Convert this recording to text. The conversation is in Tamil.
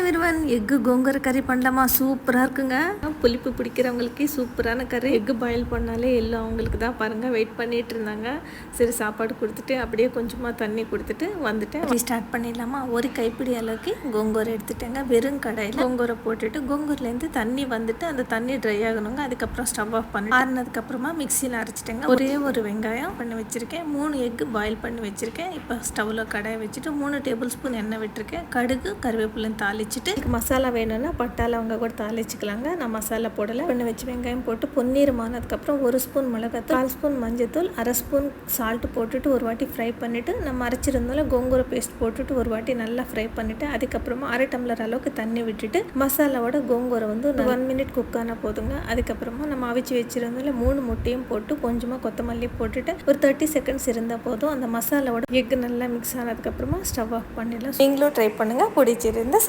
எவ்ரிவன், எக்கு கோங்கரை கறி பண்ணலாமா? சூப்பராக இருக்குங்க. புளிப்பு பிடிக்கிறவங்களுக்கு சூப்பரான கறி. எக்கு பாயில் பண்ணாலே எல்லாம் அவங்களுக்கு தான் பாருங்கள் வெயிட் பண்ணிட்டு இருந்தாங்க. சரி சாப்பாடு கொடுத்துட்டு அப்படியே கொஞ்சமாக தண்ணி கொடுத்துட்டு வந்துட்டு ஸ்டார்ட் பண்ணிடலாமா? ஒரு கைப்பிடி அளவுக்கு கோங்கரை எடுத்துட்டேங்க. வெறும் கடாயில் கோங்கரை போட்டுட்டு கோங்கூர்லேருந்து தண்ணி வந்துட்டு அந்த தண்ணி ட்ரை ஆகணுங்க. அதுக்கப்புறம் ஸ்டவ் ஆஃப் பண்ணி ஆறுனதுக்கப்புறமா மிக்சியில் அரைச்சிட்டேங்க. ஒரே ஒரு வெங்காயம் பண்ணி வச்சுருக்கேன். 3 எக்கு பாயில் பண்ணி வச்சுருக்கேன். இப்போ ஸ்டவ்வில் கடாயை வச்சுட்டு 3 டேபிள் ஸ்பூன் எண்ணெய் விட்டுருக்கேன். கடுகு கருவேப்பிலை தாளிச்சிட்டு மசாலா வேணும்னா பட்டால அவங்க கூட தாளிச்சுக்கலாங்க. நான் மசாலா போடலை. பண்ணி வச்சு வெங்காயம் போட்டு பொன்னீரமானதுக்கப்புறம் 1 ஸ்பூன் மிளகாத்தூள், 1/4 ஸ்பூன் மஞ்சத்தூள், 1/2 ஸ்பூன் சால்ட் போட்டுட்டு ஒரு வாட்டி ஃப்ரை பண்ணிவிட்டு நம்ம அரைச்சிருந்தாலும் கோங்கூரை பேஸ்ட் போட்டுட்டு ஒரு வாட்டி நல்லா ஃப்ரை பண்ணிவிட்டு அதுக்கப்புறமா 1/2 டம்ளர் அளவுக்கு தண்ணி விட்டுட்டு மசாலாவோட கோங்கூரை வந்து 1 மினிட் குக் ஆனால் போதுங்க. அதுக்கப்புறமா நம்ம அவிச்சு வச்சிருந்தாலும் 3 முட்டையும் போட்டு கொஞ்சமாக கொத்தமல்லி போட்டுட்டு ஒரு 30 செகண்ட்ஸ் இருந்தால் போதும். அந்த மசாலாவோட எக் நல்லா மிக்ஸ் ஆனதுக்கப்புறமா ஸ்டவ் ஆஃப் பண்ணிடலாம். நீங்களும் ட்ரை பண்ணுங்கள். பிடிச்சிருந்தா